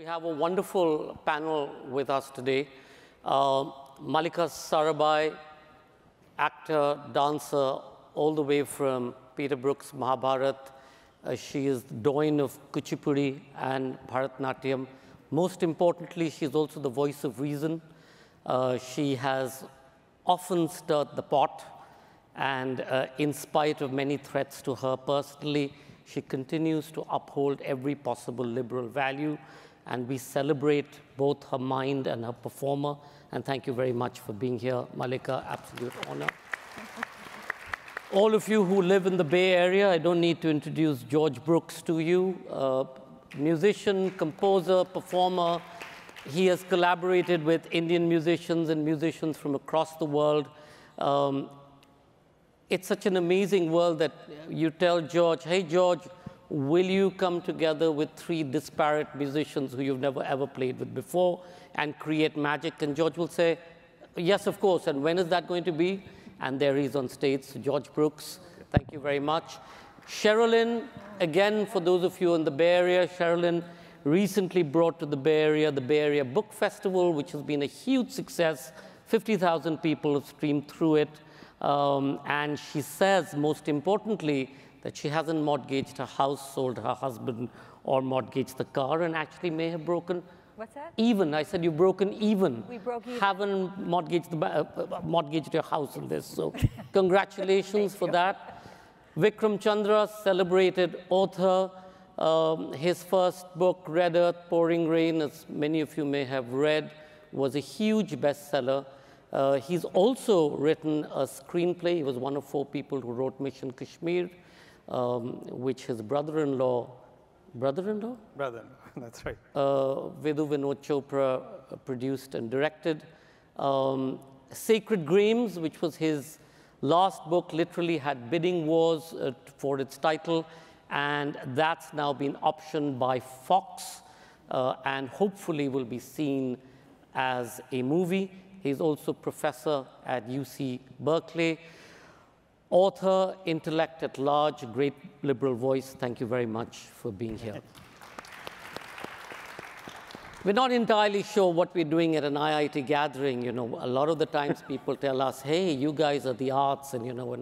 We have a wonderful panel with us today. Mallika Sarabhai, actor, dancer, all the way from Peter Brook's Mahabharat. She is the doyen of Kuchipudi and Bharatnatyam. Most importantly, she's also the voice of reason. She has often stirred the pot, and in spite of many threats to her personally, she continues to uphold every possible liberal value, and we celebrate both her mind and her performer. And thank you very much for being here, Mallika. Absolute honor. All of you who live in the Bay Area, I don't need to introduce George Brooks to you. Musician, composer, performer. He has collaborated with Indian musicians and musicians from across the world. It's such an amazing world that you tell George, hey, George, will you come together with 3 disparate musicians who you've never ever played with before and create magic? And George will say, yes, of course. And when is that going to be? And there he is on stage. So George Brooks, thank you very much. Cherilyn, again, for those of you in the Bay Area, Cherilyn recently brought to the Bay Area Book Festival, which has been a huge success. 50,000 people have streamed through it. And she says, most importantly, that she hasn't mortgaged her house, sold her husband, or mortgaged the car, and actually may have broken What's that? even. I said, you've broken even. We broke even. Haven't mortgaged your house in this. So congratulations for that. Vikram Chandra, celebrated author. His first book, Red Earth, Pouring Rain, as many of you may have read, was a huge bestseller. He's also written a screenplay. He was one of 4 people who wrote Mission Kashmir, which his brother-in-law, that's right. Vidhu Vinod Chopra produced and directed. Sacred Games, which was his last book, literally had bidding wars for its title, and that's now been optioned by Fox, and hopefully will be seen as a movie. He's also professor at UC Berkeley. Author, intellect at large, great liberal voice. Thank you very much for being here. We're not entirely sure what we're doing at an IIT gathering. You know, a lot of the times people tell us, hey, you guys are the arts. And, you know,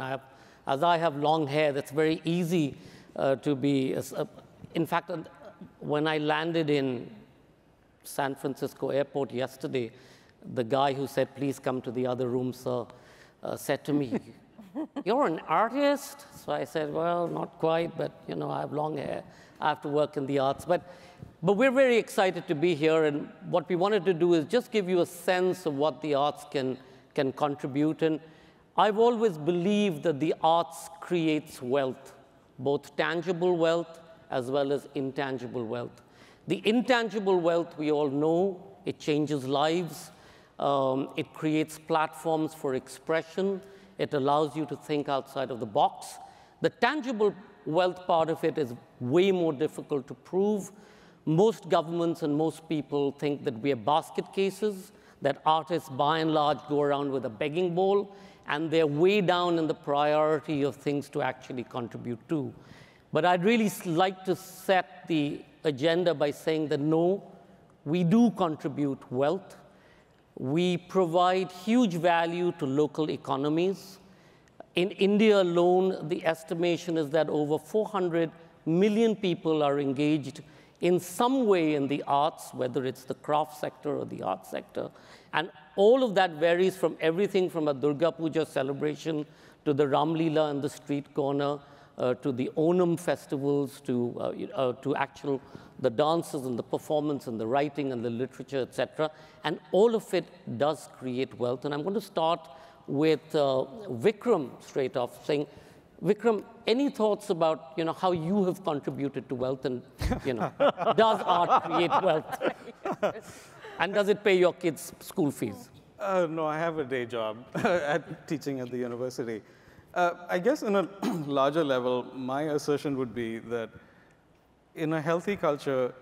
as I have long hair, that's very easy to be. In fact, when I landed in San Francisco airport yesterday, the guy who said, please come to the other room, sir, said to me, you're an artist? So I said, well, not quite, but you know, I have long hair. I have to work in the arts. But we're very excited to be here, and what we wanted to do is just give you a sense of what the arts can contribute. And I've always believed that the arts creates wealth, both tangible wealth as well as intangible wealth. The intangible wealth, we all know, it changes lives. It creates platforms for expression. It allows you to think outside of the box. The tangible wealth part of it is way more difficult to prove. Most governments and most people think that we are basket cases, that artists by and large go around with a begging bowl, and they're way down in the priority of things to actually contribute to. But I'd really like to set the agenda by saying that no, we do contribute wealth. We provide huge value to local economies. In India alone, the estimation is that over 400 million people are engaged in some way in the arts, whether it's the craft sector or the art sector. And all of that varies from everything from a Durga Puja celebration to the Ram Leela in the street corner, to the Onam festivals, to the dances and the performance and the writing and the literature, etc. And all of it does create wealth. And I'm going to start with Vikram straight off, saying, Vikram, any thoughts about how you have contributed to wealth, and does art create wealth? And does it pay your kids' school fees? No, I have a day job at teaching at the university. I guess in a larger level, my assertion would be that in a healthy culture,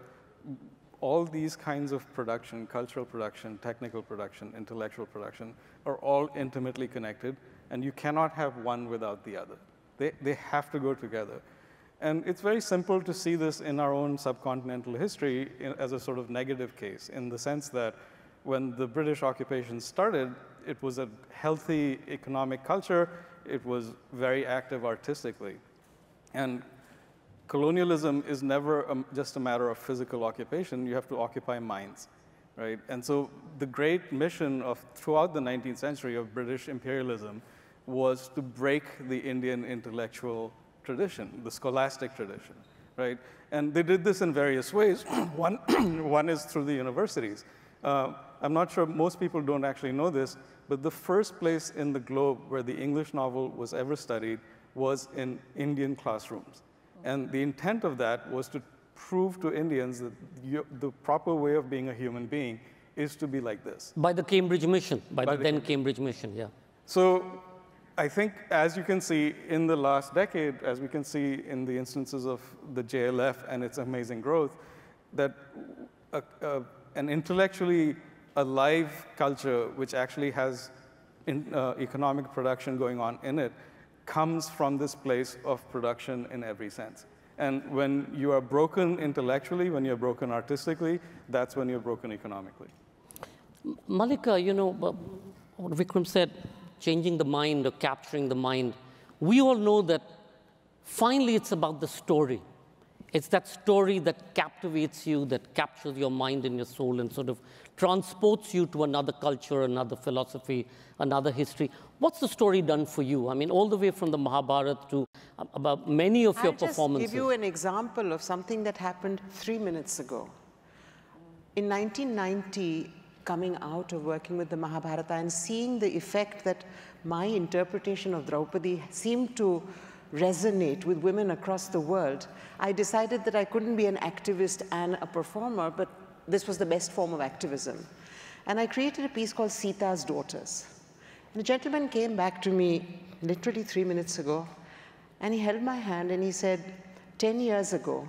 all these kinds of production, cultural production, technical production, intellectual production, are all intimately connected, and you cannot have one without the other. They have to go together. And it's very simple to see this in our own subcontinental history as a sort of negative case, in the sense that when the British occupation started, it was a healthy economic culture. It was very active artistically. And colonialism is never just a matter of physical occupation. You have to occupy minds, right? And so the great mission throughout the 19th century of British imperialism was to break the Indian intellectual tradition, the scholastic tradition, right? And they did this in various ways. One is through the universities. I'm not sure, most people don't actually know this, but the first place in the globe where the English novel was ever studied was in Indian classrooms. And the intent of that was to prove to Indians that the proper way of being a human being is to be like this. By the Cambridge Mission, by the then Cambridge Mission, yeah. So I think, as you can see in the last decade, as we can see in the instances of the JLF and its amazing growth, that an intellectually alive culture, which actually has economic production going on in it, comes from this place of production in every sense. And when you are broken intellectually, when you're broken artistically, that's when you're broken economically. Mallika, you know, what Vikram said, changing the mind or capturing the mind, we all know that finally it's about the story. It's that story that captivates you, that captures your mind and your soul and sort of transports you to another culture, another philosophy, another history. What's the story done for you? I mean, all the way from the Mahabharata to about many of your performances. I'll just give you an example of something that happened 3 minutes ago. In 1990, coming out of working with the Mahabharata and seeing the effect that my interpretation of Draupadi seemed to resonate with women across the world, I decided that I couldn't be an activist and a performer, but this was the best form of activism. And I created a piece called Sita's Daughters. And a gentleman came back to me literally 3 minutes ago, and he held my hand and he said, 10 years ago,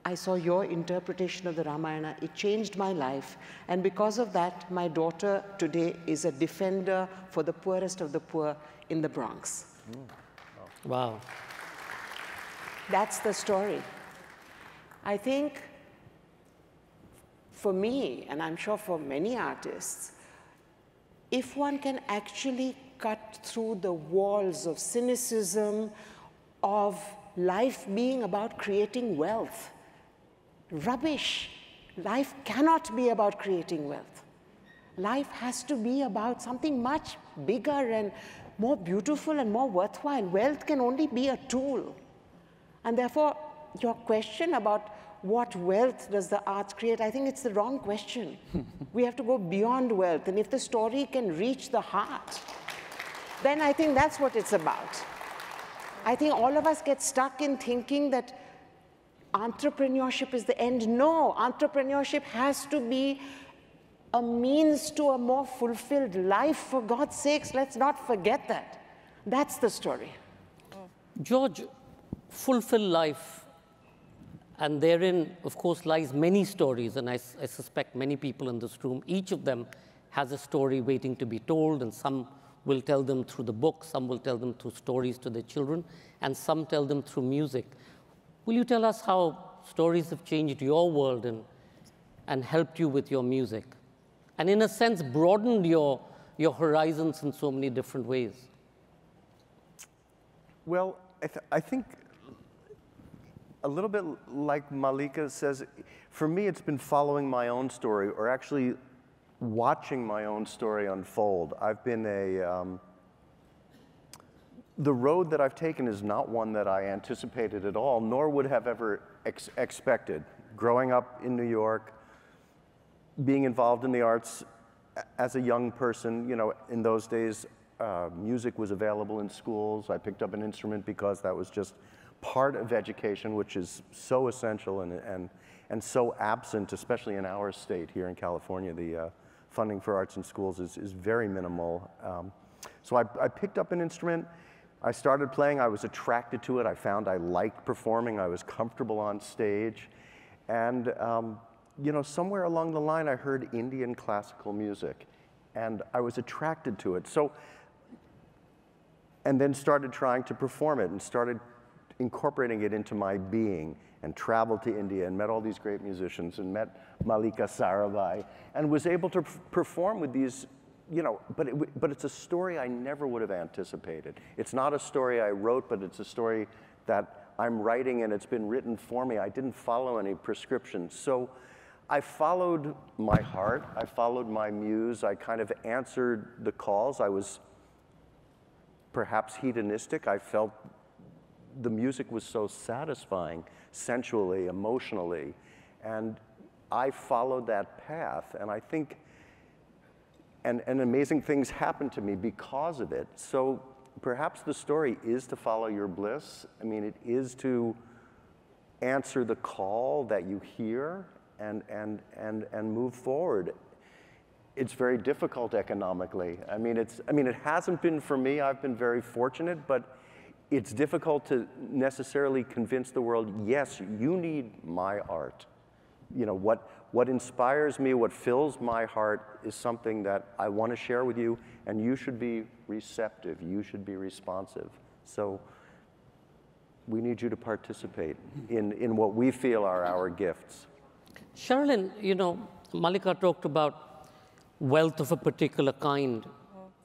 I saw your interpretation of the Ramayana. It changed my life. And because of that, my daughter today is a defender for the poorest of the poor in the Bronx. Wow. That's the story. I think for me, and I'm sure for many artists, if one can actually cut through the walls of cynicism, of life being about creating wealth, rubbish. Life cannot be about creating wealth. Life has to be about something much bigger and more beautiful and more worthwhile. Wealth can only be a tool. And therefore, your question about what wealth does the arts create, I think it's the wrong question. We have to go beyond wealth. And if the story can reach the heart, then I think that's what it's about. I think all of us get stuck in thinking that entrepreneurship is the end. No, entrepreneurship has to be a means to a more fulfilled life. For God's sakes, let's not forget that. That's the story. George, fulfill life, and therein, of course, lies many stories, and I suspect many people in this room, each of them has a story waiting to be told, and some will tell them through the book, some will tell them through stories to their children, and some tell them through music. Will you tell us how stories have changed your world and helped you with your music? And in a sense, broadened your horizons in so many different ways? Well, I think a little bit like Mallika says, for me, it's been following my own story, or actually watching my own story unfold. I've been the road that I've taken is not one that I anticipated at all, nor would have ever expected. Growing up in New York, being involved in the arts as a young person, you know, in those days, music was available in schools. I picked up an instrument because that was just part of education, which is so essential and so absent, especially in our state here in California. The funding for arts in schools is very minimal. So I picked up an instrument. I started playing. I was attracted to it. I found I liked performing. I was comfortable on stage. And you know, somewhere along the line, I heard Indian classical music, and I was attracted to it. So, and then started trying to perform it, and started incorporating it into my being, and traveled to India and met all these great musicians and met Mallika, Sarabhai, and was able to perform with these, but it's a story I never would have anticipated. It's not a story I wrote, but it's a story that I'm writing and it's been written for me. I didn't follow any prescriptions. So I followed my heart, I followed my muse, I kind of answered the calls. I was perhaps hedonistic. I felt the music was so satisfying, sensually, emotionally, and I followed that path, and I think, and amazing things happened to me because of it. So perhaps the story is to follow your bliss. I mean, it is to answer the call that you hear and move forward. It's very difficult economically. I mean, it hasn't been for me. I've been very fortunate, but it's difficult to necessarily convince the world, yes, you need my art. What inspires me, what fills my heart is something that I want to share with you, and you should be receptive, you should be responsive. So we need you to participate in what we feel are our gifts. Cherilyn, Mallika talked about wealth of a particular kind.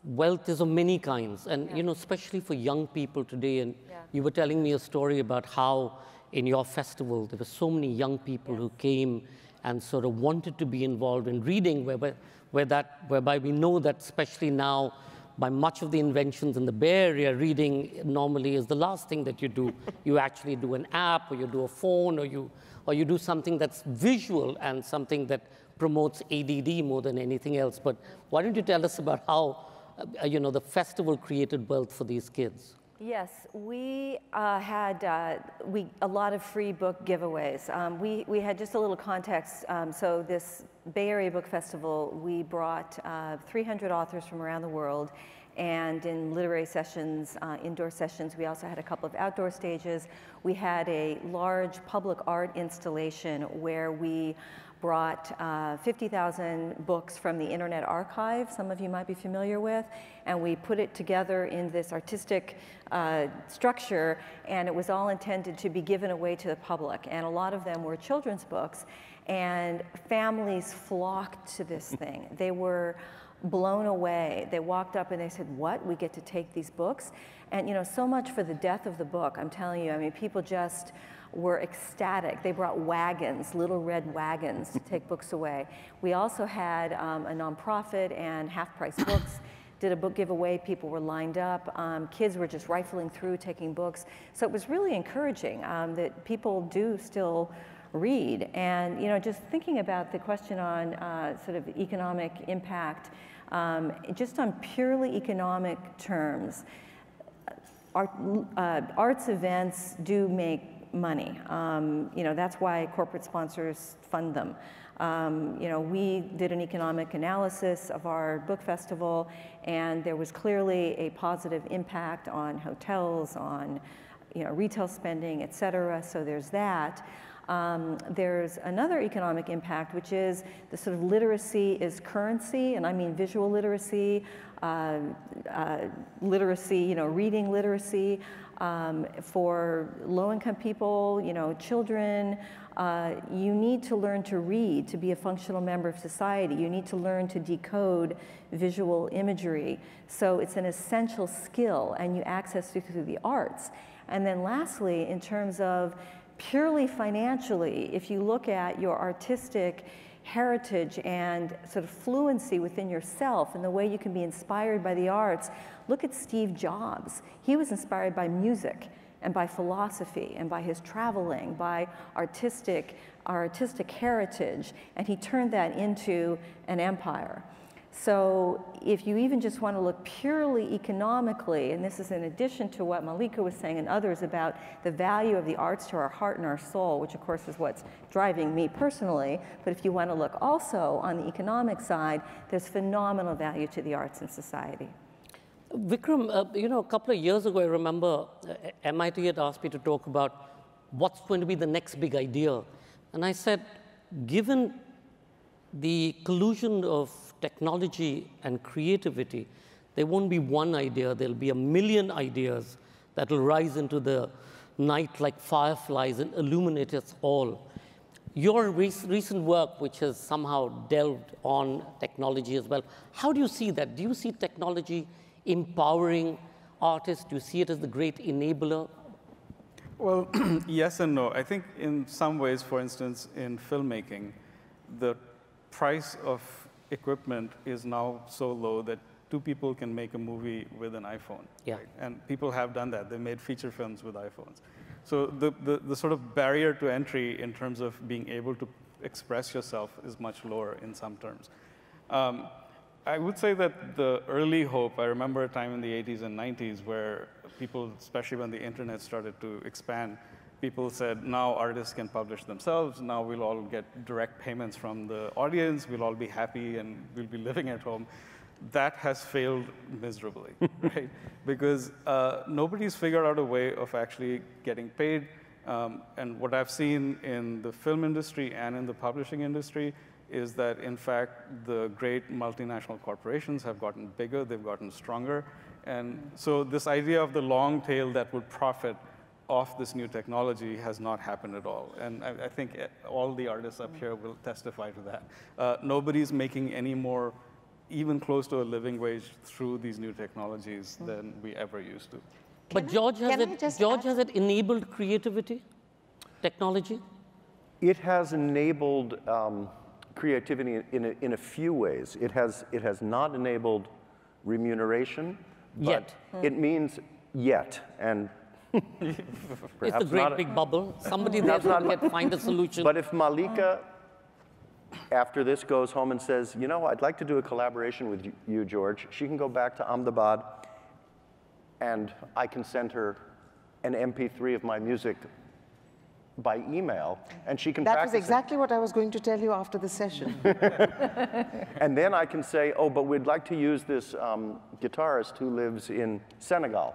Wealth is of many kinds, and especially for young people today. And you were telling me a story about how in your festival there were so many young people who came and sort of wanted to be involved in reading, whereby we know that especially now, by much of the inventions in the Bay Area, reading normally is the last thing that you do. You actually do an app, or you do a phone, or you do something that's visual and something that promotes ADD more than anything else. But why don't you tell us about how the festival created wealth for these kids? Yes, we had a lot of free book giveaways. We had just a little context. So this Bay Area Book Festival, we brought 300 authors from around the world, and in literary sessions, indoor sessions, we also had a couple of outdoor stages. We had a large public art installation where we brought 50,000 books from the Internet Archive, some of you might be familiar with, and we put it together in this artistic structure, and it was all intended to be given away to the public. And a lot of them were children's books, and families flocked to this thing. They were blown away. They walked up and they said, "What? We get to take these books?" And so much for the death of the book. I'm telling you, I mean, people just were ecstatic. They brought wagons, little red wagons, to take books away. We also had a nonprofit and half-price books, did a book giveaway. People were lined up. Kids were just rifling through, taking books. So it was really encouraging that people do still read. And just thinking about the question on sort of economic impact, just on purely economic terms, arts events do make money. That's why corporate sponsors fund them. We did an economic analysis of our book festival, and there was clearly a positive impact on hotels, on retail spending, et cetera. So there's that. There's another economic impact, which is the sort of literacy is currency, and I mean visual literacy, literacy, reading literacy. For low-income people, children, you need to learn to read to be a functional member of society. You need to learn to decode visual imagery. So it's an essential skill, and you access it through the arts. And then lastly, in terms of purely financially, if you look at your artistic heritage and sort of fluency within yourself and the way you can be inspired by the arts, look at Steve Jobs. He was inspired by music and by philosophy and by his traveling, by our artistic heritage, and he turned that into an empire. So if you even just want to look purely economically, and this is in addition to what Mallika was saying and others about the value of the arts to our heart and our soul, which of course is what's driving me personally, but if you want to look also on the economic side, there's phenomenal value to the arts in society. Vikram, a couple of years ago, I remember MIT had asked me to talk about what's going to be the next big idea. And I said, given the collusion of technology and creativity, there won't be one idea, there'll be a million ideas that will rise into the night like fireflies and illuminate us all. Your recent work, which has somehow delved on technology as well, how do you see that? Do you see technology empowering artists? Do you see it as the great enabler? Well, yes and no. I think in some ways, for instance, in filmmaking, the price of equipment is now so low that two people can make a movie with an iPhone. Yeah. Right? And people have done that. They made feature films with iPhones. So the sort of barrier to entry in terms of being able to express yourself is much lower in some terms. I would say that the early hope, I remember a time in the 80s and 90s where people, especially when the internet started to expand, people said, now artists can publish themselves, now we'll all get direct payments from the audience, we'll all be happy and we'll be living at home. That has failed miserably, right? Because nobody's figured out a way of actually getting paid. And what I've seen in the film industry and in the publishing industry is that, in fact, the great multinational corporations have gotten bigger, they've gotten stronger. And so this idea of the long tail that would profit off this new technology has not happened at all. And I think all the artists up here will testify to that. Nobody's making any more, even close to a living wage through these new technologies than we ever used to. But George, has it enabled creativity, technology? It has enabled creativity in a few ways. It has not enabled remuneration, but it means yet. And it's a great big bubble. Somebody there will find a solution. But if Mallika, after this, goes home and says, you know, I'd like to do a collaboration with you, George, she can go back to Ahmedabad, and I can send her an MP3 of my music by email, and she can practice That was exactly what I was going to tell you after the session. And then I can say, oh, but we'd like to use this guitarist who lives in Senegal.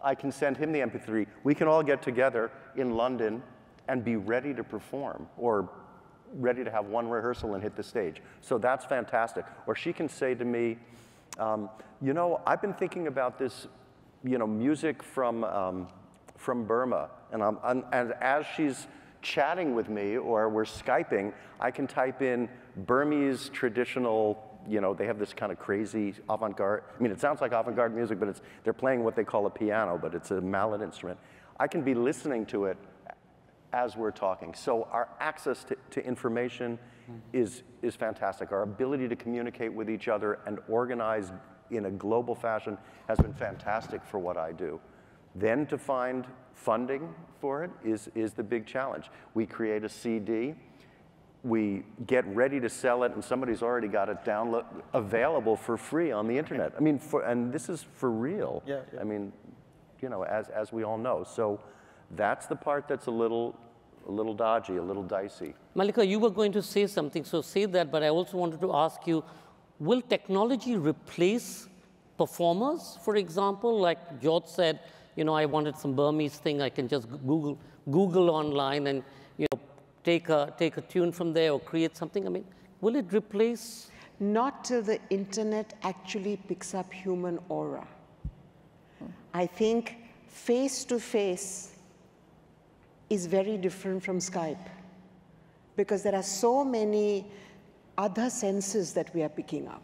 I can send him the MP3. We can all get together in London and be ready to perform, or ready to have one rehearsal and hit the stage. So that's fantastic. Or she can say to me, you know, I've been thinking about this, you know, music from Burma. And as she's chatting with me or we're Skyping, I can type in Burmese traditional, you know, they have this kind of crazy avant-garde. I mean, it sounds like avant-garde music, but they're playing what they call a piano, but it's a mallet instrument. I can be listening to it as we're talking. So our access to information is fantastic. Our ability to communicate with each other and organize in a global fashion has been fantastic for what I do. Then to find funding for it is the big challenge. We create a CD, we get ready to sell it, and somebody's already got it available for free on the internet. I mean, and this is for real. Yeah. I mean, you know, as we all know. So that's the part that's a little dodgy, a little dicey. Mallika, you were going to say something, so say that, but I also wanted to ask you, will technology replace performers, for example? Like George said, you know, I wanted some Burmese thing, I can just Google online and, you know, take a tune from there or create something. I mean, will it replace? Not till the internet actually picks up human aura. I think face-to-face is very different from Skype, because there are so many other senses that we are picking up.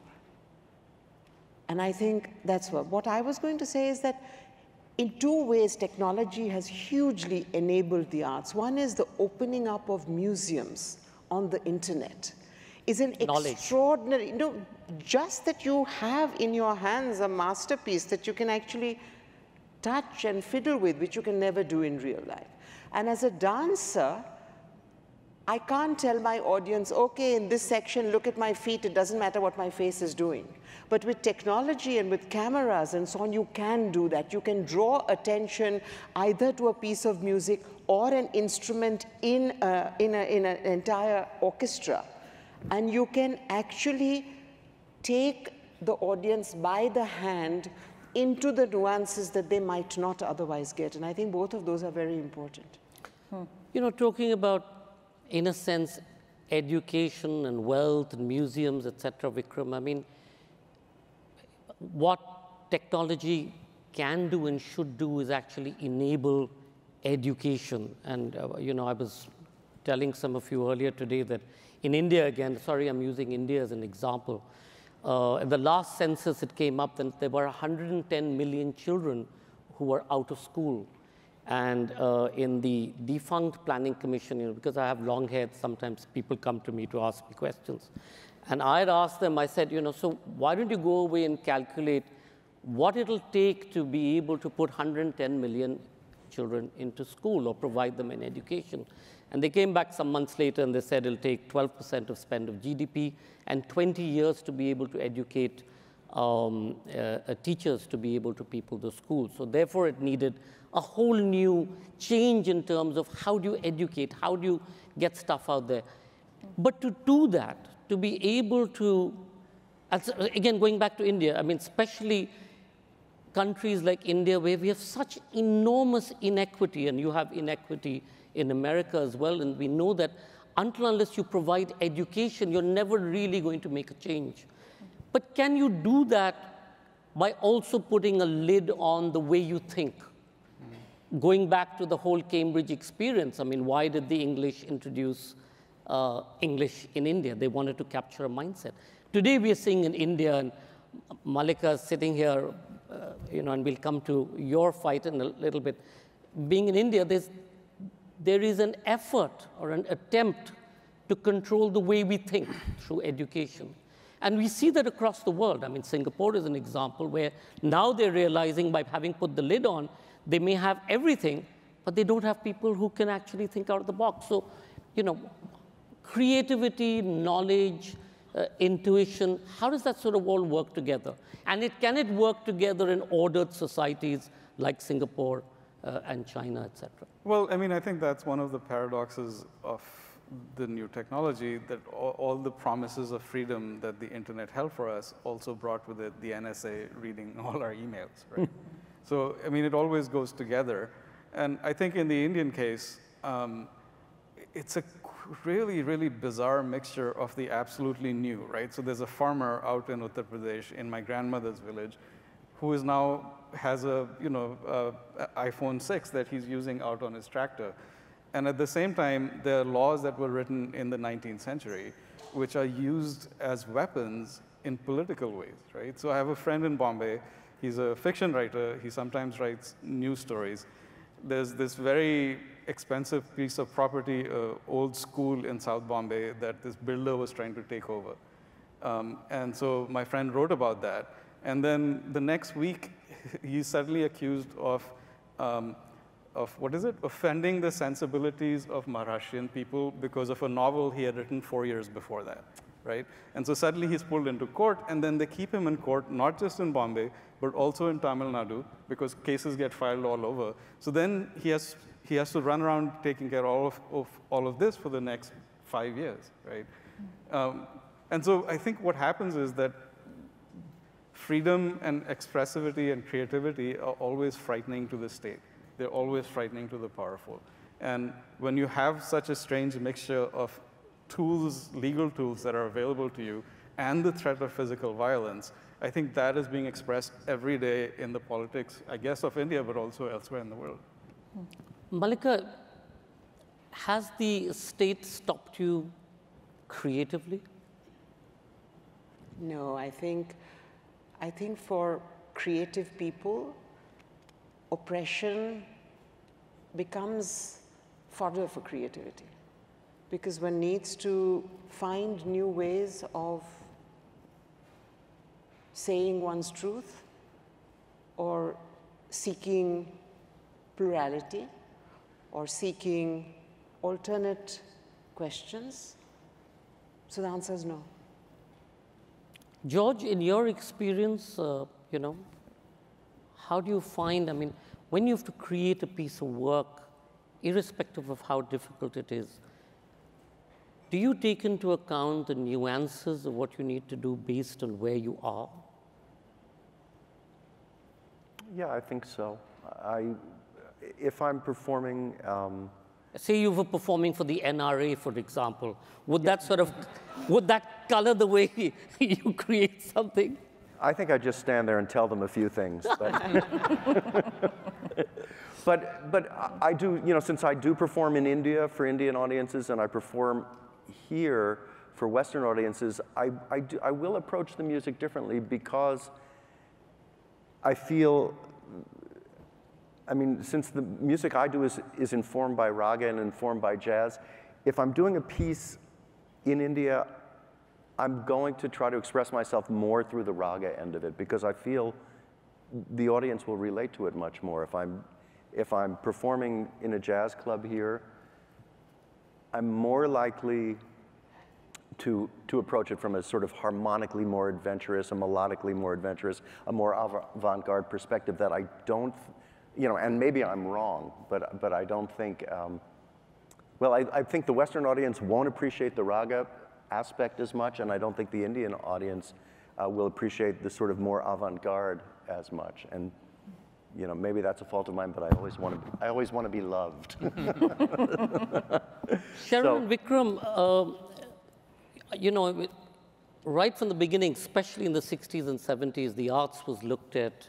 And I think that's what I was going to say is that in two ways, technology has hugely enabled the arts. One is the opening up of museums on the internet is an extraordinary, you know, just that you have in your hands a masterpiece that you can actually touch and fiddle with, which you can never do in real life. And as a dancer, I can't tell my audience, okay, in this section, look at my feet, it doesn't matter what my face is doing. But with technology and with cameras and so on, you can do that. You can draw attention either to a piece of music or an instrument in an entire orchestra. And you can actually take the audience by the hand into the nuances that they might not otherwise get. And I think both of those are very important. You know, talking about, in a sense, education and wealth and museums, etc., Vikram, I mean, what technology can do and should do is actually enable education. And I was telling some of you earlier today that in India, again, sorry, I'm using India as an example. In the last census, it came up that there were 110 million children who were out of school. And in the defunct planning commission, because I have long hair, sometimes people come to me to ask me questions. And I'd asked them, I said, so why don't you go away and calculate what it'll take to be able to put 110 million children into school or provide them an education. And they came back some months later and they said it'll take 12% of spend of GDP and 20 years to be able to educate teachers to be able to people the schools. So therefore, it needed a whole new change in terms of how do you educate, how do you get stuff out there. But to do that, to be able to, again, going back to India, I mean, especially countries like India where we have such enormous inequity, and you have inequity in America as well, and we know that until unless you provide education, you're never really going to make a change. But can you do that by also putting a lid on the way you think? Going back to the whole Cambridge experience, I mean, why did the English introduce English in India? They wanted to capture a mindset. Today we are seeing in India, and Mallika is sitting here, and we'll come to your fight in a little bit. Being in India, there is an effort or an attempt to control the way we think through education. And we see that across the world. I mean, Singapore is an example where now they're realizing by having put the lid on, they may have everything, but they don't have people who can actually think out of the box. So, creativity, knowledge, intuition, how does that sort of all work together? And can it work together in ordered societies like Singapore and China, et cetera? Well, I mean, I think that's one of the paradoxes of the new technology, that all the promises of freedom that the internet held for us also brought with it the NSA reading all our emails, right? So, I mean, it always goes together. And I think in the Indian case, it's a really, really bizarre mixture of the absolutely new, right? So there's a farmer out in Uttar Pradesh in my grandmother's village who is now has a iPhone 6 that he's using out on his tractor. And at the same time, there are laws that were written in the 19th century which are used as weapons in political ways, right? So I have a friend in Bombay. He's a fiction writer. He sometimes writes news stories. There's this very expensive piece of property, old school in South Bombay, that this builder was trying to take over. And so my friend wrote about that. And then the next week, he's suddenly accused of what is it? Offending the sensibilities of Maharashtrian people because of a novel he had written 4 years before that, right? And so suddenly he's pulled into court, and then they keep him in court, not just in Bombay, but also in Tamil Nadu, because cases get filed all over. So then he has to run around taking care of all of this for the next 5 years, right? And so I think what happens is that freedom and expressivity and creativity are always frightening to the state. They're always frightening to the powerful. And when you have such a strange mixture of tools, legal tools that are available to you, and the threat of physical violence, I think that is being expressed every day in the politics, I guess, of India, but also elsewhere in the world. Mallika, has the state stopped you creatively? No, I think for creative people, oppression becomes fodder for creativity, because one needs to find new ways of saying one's truth or seeking plurality or seeking alternate questions. So the answer is no. George, in your experience, how do you find, I mean, when you have to create a piece of work, irrespective of how difficult it is, do you take into account the nuances of what you need to do based on where you are? Yeah, I think so. If I'm performing, say you were performing for the NRA, for example, would that sort of, would that color the way you create something? I think I just stand there and tell them a few things. But I do, you know, since I do perform in India for Indian audiences and I perform here for Western audiences, I will approach the music differently because I feel, I mean, since the music I do is informed by raga and informed by jazz, if I'm doing a piece in India, I'm going to try to express myself more through the raga end of it because I feel the audience will relate to it much more. If I'm performing in a jazz club here, I'm more likely to approach it from a sort of harmonically more adventurous, a melodically more adventurous, a more avant-garde perspective that I don't, you know, and maybe I'm wrong, but I don't think, well, I think the Western audience won't appreciate the raga aspect as much, and I don't think the Indian audience will appreciate the sort of more avant-garde as much. And you know, maybe that's a fault of mine, but I always want to be loved. Cherilyn, Vikram, you know, right from the beginning, especially in the 60s and 70s, the arts was looked at,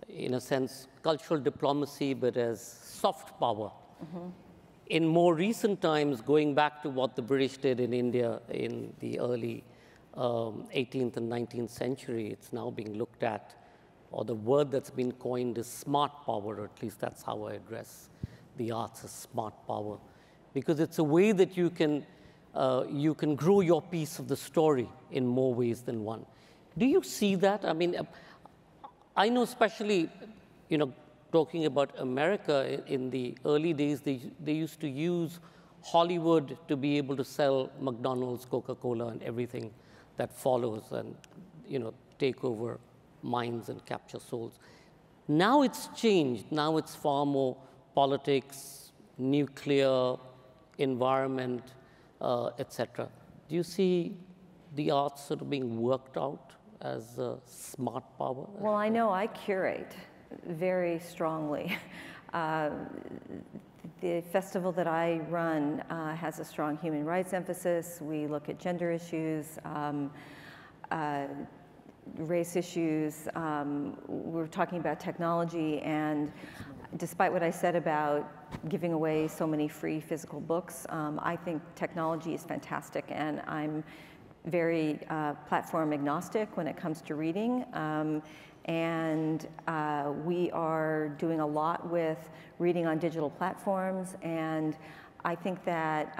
in a sense, cultural diplomacy, but as soft power. Mm-hmm. In more recent times, going back to what the British did in India in the early 18th and 19th century, it's now being looked at, or the word that's been coined is smart power, or at least that's how I address the arts, as smart power. Because it's a way that you can grow your piece of the story in more ways than one. Do you see that? I mean, I know especially, you know, talking about America, in the early days, they used to use Hollywood to be able to sell McDonald's, Coca-Cola, and everything that follows, and, you know, take over minds and capture souls. Now it's changed. Now it's far more politics, nuclear, environment, etc. Do you see the arts sort of being worked out as smart power? Well, I know I curate very strongly. The festival that I run has a strong human rights emphasis. We look at gender issues, race issues. We're talking about technology, and despite what I said about giving away so many free physical books, I think technology is fantastic, and I'm very platform agnostic when it comes to reading. And we are doing a lot with reading on digital platforms, and I think that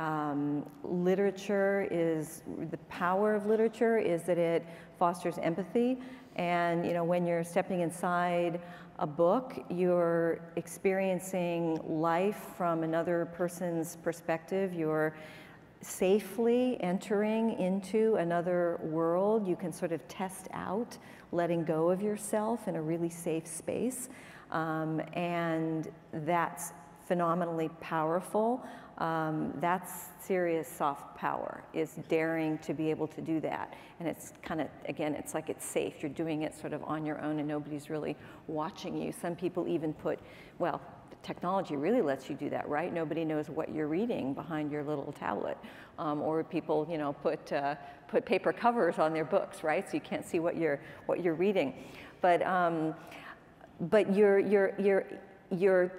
literature is, the power of literature is that it fosters empathy. And you know, when you're stepping inside a book, you're experiencing life from another person's perspective. You're safely entering into another world. You can sort of test out letting go of yourself in a really safe space. And that's phenomenally powerful. That's serious soft power, is daring to be able to do that. And it's kind of, again, it's like it's safe. You're doing it sort of on your own and nobody's really watching you. Some people even put, well, technology really lets you do that, right? Nobody knows what you're reading behind your little tablet. Or people, you know, put paper covers on their books, right? So you can't see what you're reading. But you're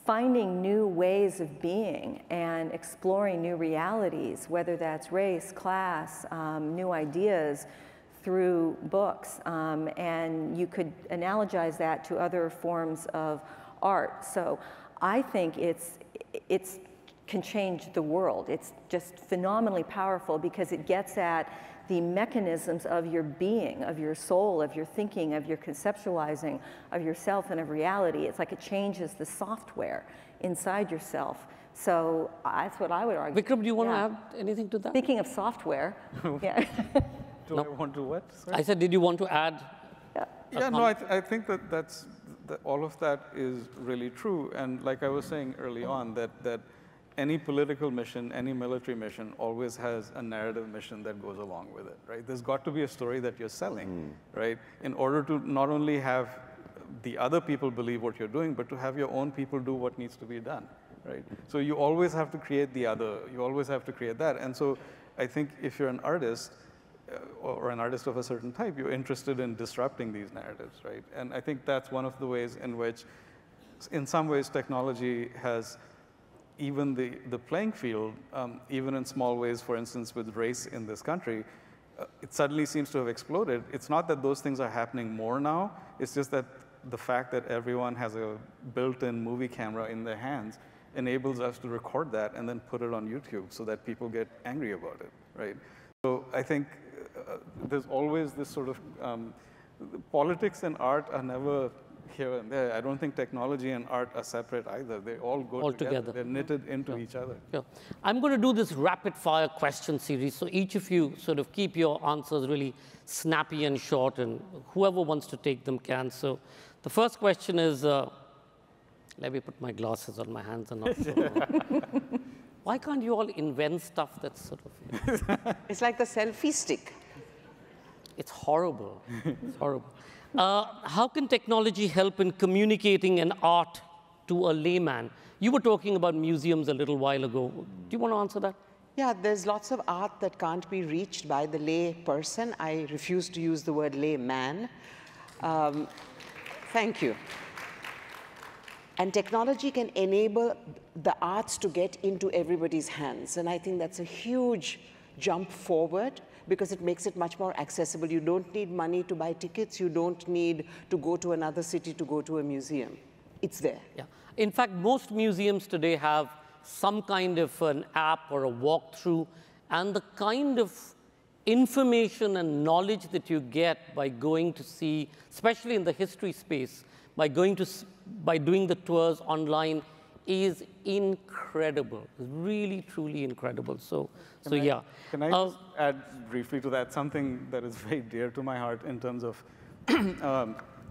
finding new ways of being and exploring new realities, whether that's race, class, new ideas through books. And you could analogize that to other forms of art. So I think it's can change the world. It's just phenomenally powerful because it gets at the mechanisms of your being, of your soul, of your thinking, of your conceptualizing of yourself and of reality. It's like it changes the software inside yourself. So that's what I would argue. Vikram, do you want to add anything to that? Speaking of software, yeah. Do I want to what? Sorry? I said, did you want to add? Yeah, no, I think that all of that is really true. And like I was saying early on, that any political mission, any military mission always has a narrative mission that goes along with it, right? There's got to be a story that you're selling, right? In order to not only have the other people believe what you're doing, but to have your own people do what needs to be done, right? So you always have to create the other. You always have to create that. And so I think if you're an artist, or an artist of a certain type, you're interested in disrupting these narratives, right? And I think that's one of the ways in which, in some ways, technology has even the playing field, even in small ways, for instance, with race in this country, it suddenly seems to have exploded. It's not that those things are happening more now. It's just that the fact that everyone has a built-in movie camera in their hands enables us to record that and then put it on YouTube so that people get angry about it, right? So I think there's always this sort of, politics and art are never here and there. I don't think technology and art are separate either. They all go together. They're knitted into each other. Sure. I'm going to do this rapid fire question series. So each of you sort of keep your answers really snappy and short, and whoever wants to take them can. So the first question is, let me put my glasses on my hands and not. Why can't you all invent stuff that's sort of... It's like the selfie stick. It's horrible. It's horrible. How can technology help in communicating an art to a layman? You were talking about museums a little while ago. Do you want to answer that? Yeah, there's lots of art that can't be reached by the lay person. I refuse to use the word layman. Thank you. And technology can enable the arts to get into everybody's hands. And I think that's a huge jump forward, because it makes it much more accessible. You don't need money to buy tickets. You don't need to go to another city to go to a museum. It's there. Yeah. In fact, most museums today have some kind of an app or a walkthrough, and the kind of information and knowledge that you get by going to see, especially in the history space, by doing the tours online is incredible, really, truly incredible. So yeah. Can I just add briefly to that something that is very dear to my heart in terms of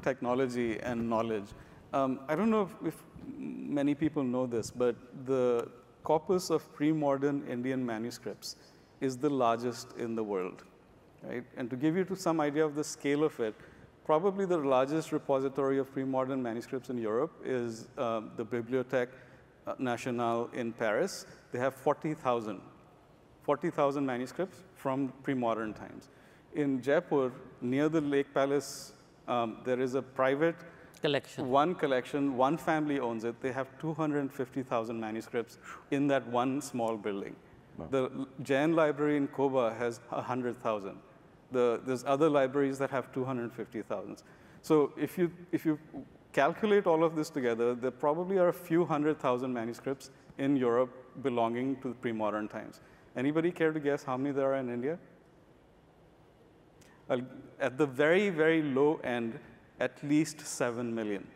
technology and knowledge? I don't know if many people know this, but the corpus of pre-modern Indian manuscripts is the largest in the world, right? And to give you some idea of the scale of it, probably the largest repository of pre-modern manuscripts in Europe is the Bibliothèque Nationale in Paris. They have 40,000 manuscripts from pre-modern times. In Jaipur, near the Lake Palace, there is a private collection. One collection, one family owns it. They have 250,000 manuscripts in that one small building. Wow. The Jain Library in Koba has 100,000. There's other libraries that have 250,000. So if you calculate all of this together, there probably are a few 100,000 manuscripts in Europe belonging to pre-modern times. Anybody care to guess how many there are in India? At the very, very low end, at least 7 million,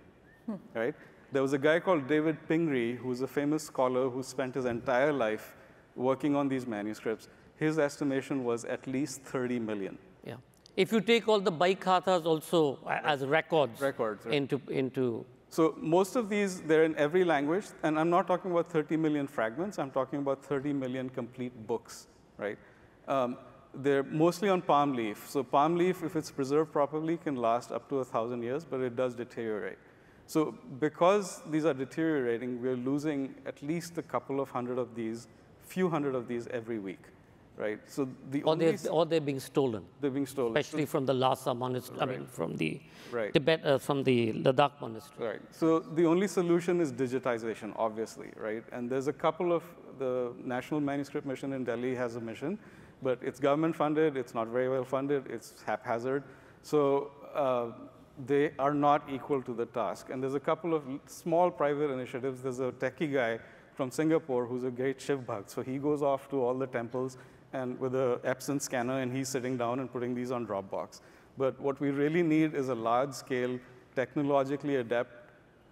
right? There was a guy called David Pingree, who's a famous scholar who spent his entire life working on these manuscripts. His estimation was at least 30 million. Yeah. If you take all the Baikhatas also as records, right. into. So most of these, they're in every language. And I'm not talking about 30 million fragments. I'm talking about 30 million complete books, right? They're mostly on palm leaf. So palm leaf, if it's preserved properly, can last up to 1,000 years, but it does deteriorate. So because these are deteriorating, we're losing at least a couple of hundred of these, few hundred of these every week, right? So or they're being stolen. They're being stolen, especially from the Lhasa monastery. Right. I mean, from the right. Tibet, from the Ladakh monastery. Right. So the only solution is digitization, obviously, right? And there's a couple of the National Manuscript Mission in Delhi has a mission, but it's government funded. It's not very well funded. It's haphazard. So they are not equal to the task. And there's a couple of small private initiatives. There's a techie guy from Singapore who's a great Shiv Bhakt. So he goes off to all the temples and with a Epson scanner, and he's sitting down and putting these on Dropbox. But what we really need is a large-scale, technologically adept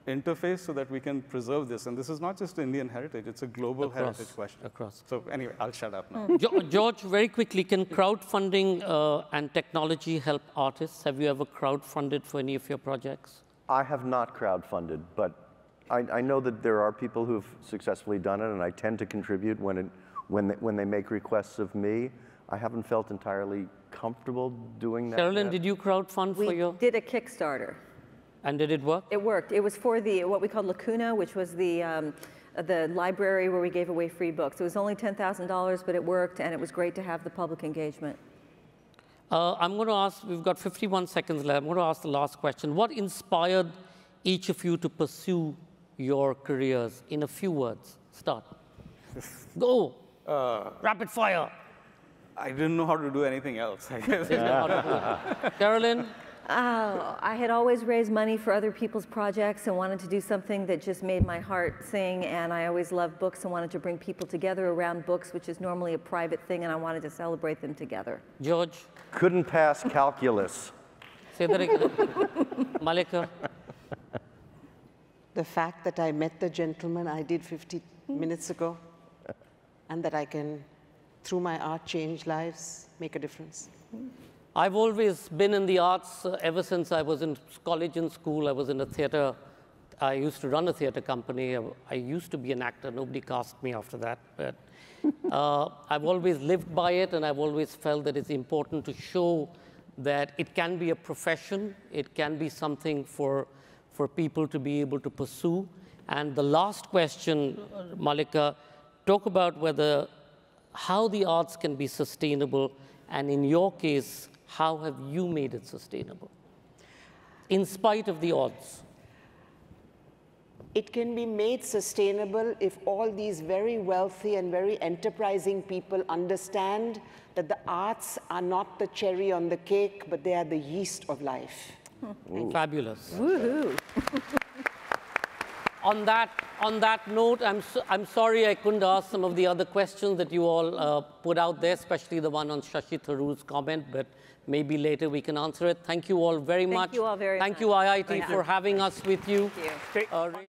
interface so that we can preserve this. And this is not just Indian heritage. It's a global heritage question. So anyway, I'll shut up now. George, very quickly, can crowdfunding and technology help artists? Have you ever crowdfunded for any of your projects? I have not crowdfunded, but I know that there are people who've successfully done it, and I tend to contribute when they make requests of me. I haven't felt entirely comfortable doing that. Cherilyn, did you crowdfund for your? We did a Kickstarter. And did it work? It worked. It was for what we called Lacuna, which was the library where we gave away free books. It was only $10,000, but it worked, and it was great to have the public engagement. I'm going to ask, we've got 51 seconds left. I'm going to ask the last question. What inspired each of you to pursue your careers? In a few words, start. Go. Rapid fire. I didn't know how to do anything else, I guess. Cherilyn? I had always raised money for other people's projects and wanted to do something that just made my heart sing, and I always loved books and wanted to bring people together around books, which is normally a private thing, and I wanted to celebrate them together. George? Couldn't pass calculus. Say that again. Mallika? The fact that I met the gentleman I did 50 minutes ago, and that I can, through my art, change lives, make a difference. I've always been in the arts ever since I was in college and school. I was in a theater. I used to run a theater company. I used to be an actor. Nobody cast me after that. But I've always lived by it, and I've always felt that it's important to show that it can be a profession. It can be something for people to be able to pursue. And the last question, Mallika, talk about how the arts can be sustainable, and in your case, how have you made it sustainable, in spite of the odds? It can be made sustainable if all these very wealthy and very enterprising people understand that the arts are not the cherry on the cake, but they are the yeast of life. Fabulous. Woohoo! On that note, I'm sorry I couldn't ask some of the other questions that you all put out there, especially the one on Shashi Tharoor's comment, but maybe later we can answer it. Thank you all very much. Thank you all very much. Thank you, IIT, for having us with you. Thank you.